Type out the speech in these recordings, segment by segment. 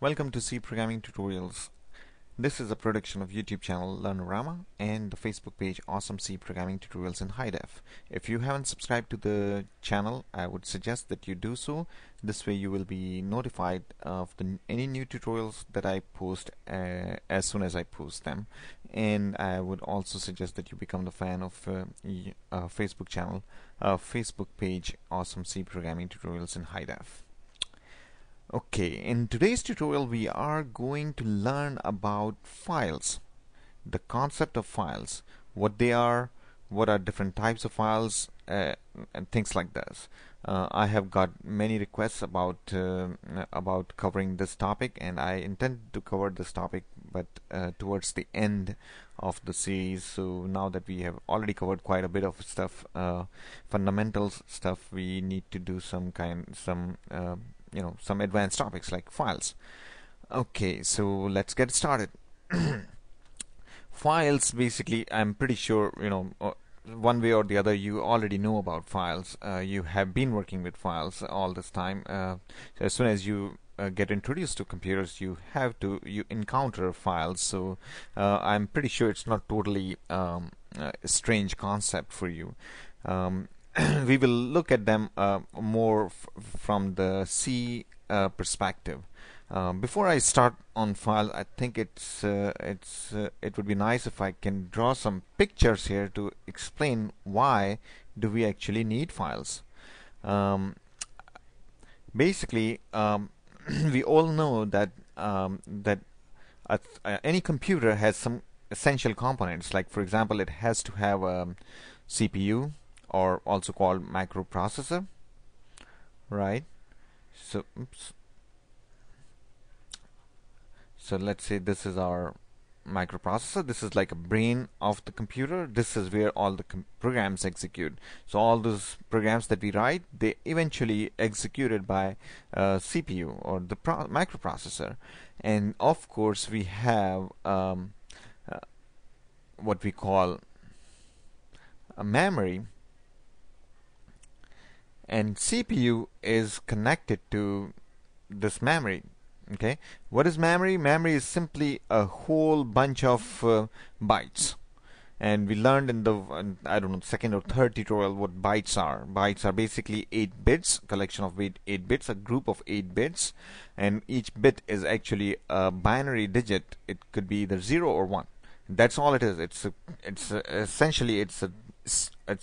Welcome to C Programming Tutorials. This is a production of YouTube channel Learnorama and the Facebook page Awesome C Programming Tutorials in High Def. If you haven't subscribed to the channel, I would suggest that you do so. This way you will be notified of any new tutorials that I post as soon as I post them. And I would also suggest that you become the fan of Facebook channel, Facebook page Awesome C Programming Tutorials in High Def. Okay, in today's tutorial we are going to learn about files, the concept of files, what they are, what are different types of files, and things like this. I have got many requests about covering this topic, and I intend to cover this topic but towards the end of the series. So now that we have already covered quite a bit of stuff, fundamentals stuff, we need to do some advanced topics like files. Okay, so let's get started. Files, basically, I'm pretty sure one way or the other you already know about files. You have been working with files all this time. So as soon as you get introduced to computers, you encounter files. So I'm pretty sure it's not totally a strange concept for you. We will look at them more from the C perspective. Before I start on file, I think it would be nice if I can draw some pictures here to explain why do we actually need files. Basically, we all know that any computer has some essential components. Like, for example, it has to have a CPU, or also called microprocessor, right? So let's say this is our microprocessor. This is like a brain of the computer. This is where all the programs execute. So all those programs that we write, they eventually executed by CPU or the microprocessor. And of course we have what we call a memory, and CPU is connected to this memory. Okay, what is memory? Memory is simply a whole bunch of bytes, and we learned in the second or third tutorial what bytes are. Bytes are basically 8 bits, collection of 8 bits, a group of 8 bits, and each bit is actually a binary digit. It could be either 0 or 1. That's all it is. Essentially it's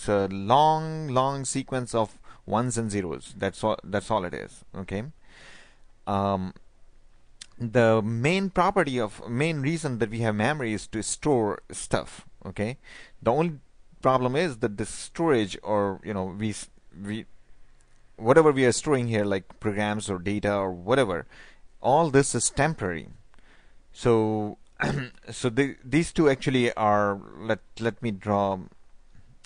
a long sequence of ones and zeros. That's all it is. Okay. The main reason that we have memory is to store stuff. Okay. The only problem is that the storage, or we whatever we are storing here, like programs or data or whatever, all this is temporary. So these two actually are, let me draw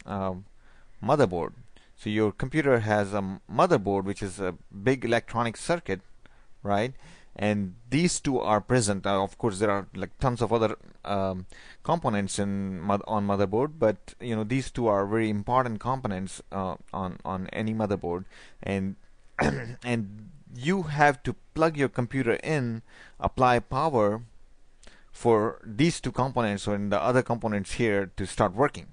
motherboard. So your computer has a motherboard, which is a big electronic circuit, right? And these two are present. Of course, there are like tons of other components on motherboard, but these two are very important components on any motherboard. And and you have to plug your computer in, apply power for these two components, or in the other components here, to start working.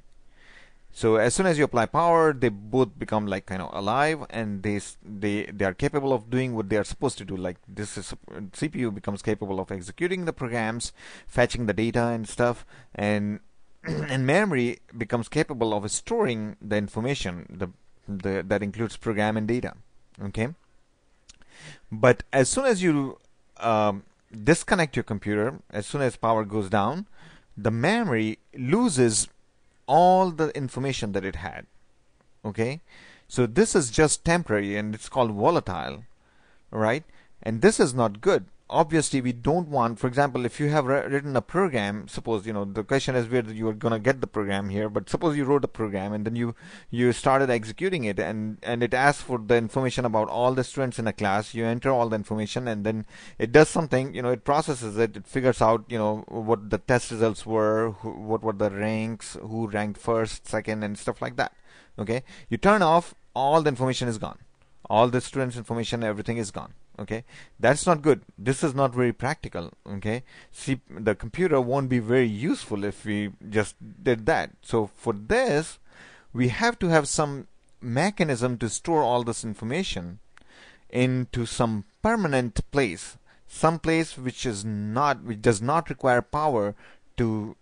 So as soon as you apply power, they both become like alive, and they are capable of doing what they are supposed to do. Like CPU becomes capable of executing the programs, fetching the data and stuff, and and memory becomes capable of storing the information that includes program and data. Okay. But as soon as you disconnect your computer, as soon as power goes down, the memory loses all the information that it had. Okay, so this is just temporary, and it's called volatile, right? And this is not good. Obviously, we don't want, for example, if you have written a program, suppose the question is where you are going to get the program here, but suppose you wrote a program and then you started executing it, and it asks for the information about all the students in a class. You enter all the information, and then it does something, it processes it, it figures out what the test results were, what were the ranks, who ranked first, second, and stuff like that. Okay, you turn off, all the information is gone, all the students information, everything is gone. Okay, that's not good. This is not very practical. Okay, see, the computer won't be very useful if we just did that. So for this, we have to have some mechanism to store all this information into some permanent place, some place which does not require power to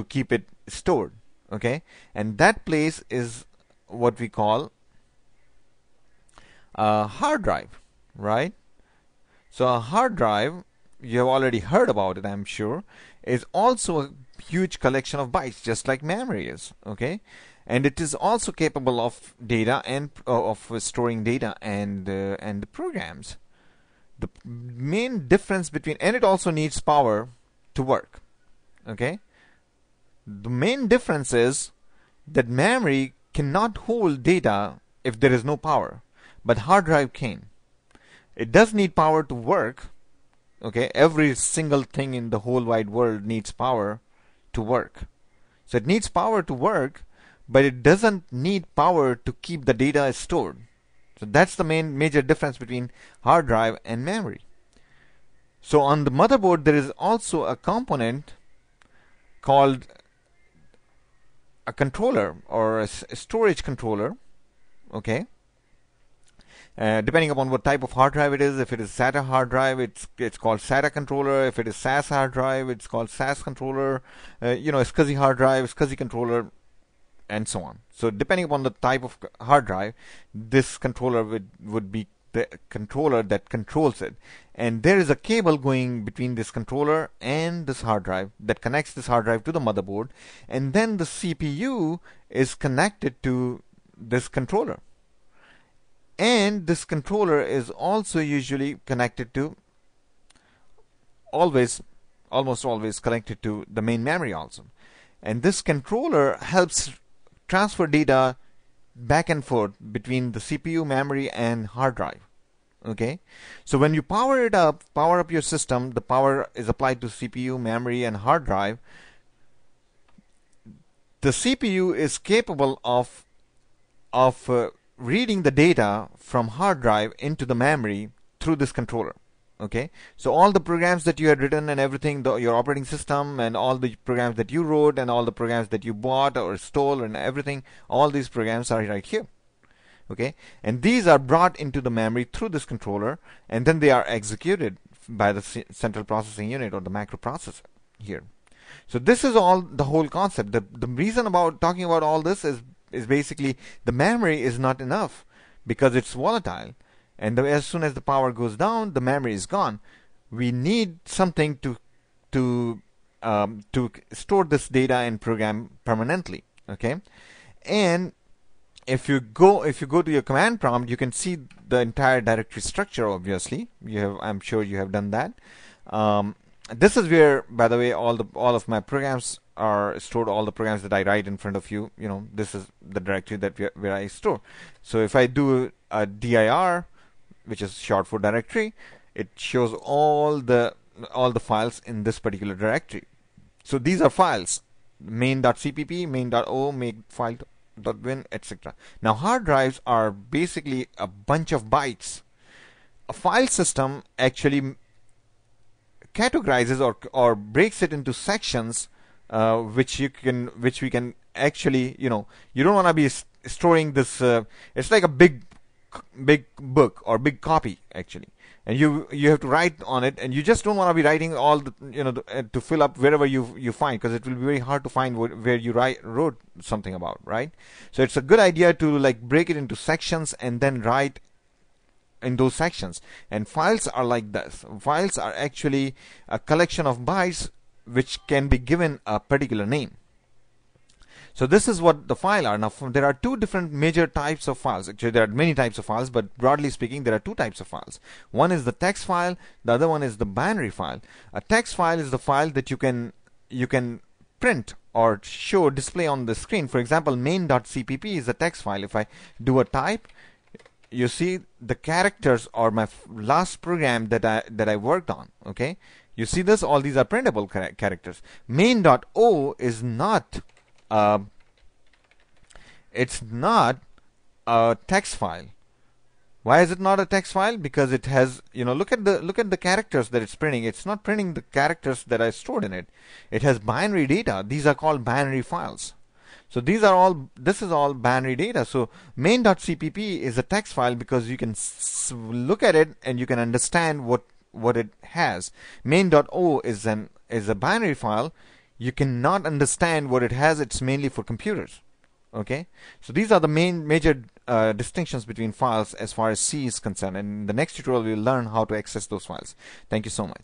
keep it stored. Okay, and that place is what we call a hard drive, right? So a hard drive, you have already heard about it, I'm sure, is also a huge collection of bytes, just like memory is. Okay, and it is also capable of data and of storing data and the programs. The main difference between, and it also needs power to work. Okay, the main difference is that memory cannot hold data if there is no power, but hard drive can. It does need power to work. Okay, every single thing in the whole wide world needs power to work. So it needs power to work, but it doesn't need power to keep the data stored. So that's the major difference between hard drive and memory. So on the motherboard, there is also a component called a controller or a storage controller. Okay, depending upon what type of hard drive it is. If it is SATA hard drive, it's called SATA controller. If it is SAS hard drive, it's called SAS controller. SCSI hard drive, SCSI controller, and so on. So depending upon the type of hard drive, this controller would be the controller that controls it. And there is a cable going between this controller and this hard drive that connects this hard drive to the motherboard, and then the CPU is connected to this controller. And this controller is also usually connected to almost always connected to the main memory also. And this controller helps transfer data back and forth between the CPU, memory, and hard drive. Okay, so when you power up your system, the power is applied to CPU, memory, and hard drive. The CPU is capable of reading the data from hard drive into the memory through this controller. Okay, so all the programs that you had written and everything, your operating system and all the programs that you wrote and all the programs that you bought or stole and everything, all these programs are right here. Okay, and these are brought into the memory through this controller, and then they are executed by the central processing unit or the microprocessor here. So this is all the whole concept. The reason about talking about all this is basically the memory is not enough because it's volatile, and as soon as the power goes down, the memory is gone. We need something to store this data and program permanently. Okay, and if you go to your command prompt, you can see the entire directory structure. Obviously, I'm sure you have done that. This is where, by the way, all of my programs are stored. All the programs that I write in front of you, this is the directory where I store. So if I do a dir, which is short for directory, it shows all the files in this particular directory. So these are files: main.cpp, main.o, makefile.win, etc. Now hard drives are basically a bunch of bytes. A file system actually categorizes or breaks it into sections, which we can actually, you don't want to be storing this. It's like a big book or big copy actually, and you have to write on it, and you just don't want to be writing all the to fill up wherever you find, because it will be very hard to find where you wrote something about, right? So it's a good idea to like break it into sections and then write in those sections. And files are like this. Files are actually a collection of bytes which can be given a particular name. So this is what the file are. Now there are two different major types of files. Actually there are many types of files, but broadly speaking there are two types of files. One is the text file, the other one is the binary file. A text file is the file that you can print or display on the screen. For example, main.cpp is a text file. If I do a type, you see the characters or my last program that I worked on. Okay, you see this, all these are printable characters. Main.o is not it's not a text file. Why is it not a text file? Because it has, look at the characters that it's printing. It's not printing the characters that are stored in it. It has binary data. These are called binary files. So this is all binary data. So main.cpp is a text file because you can look at it and you can understand what it has. Main.o is a binary file. You cannot understand what it has. It's mainly for computers. Okay, so these are the major distinctions between files as far as C is concerned. And in the next tutorial, we'll learn how to access those files. Thank you so much.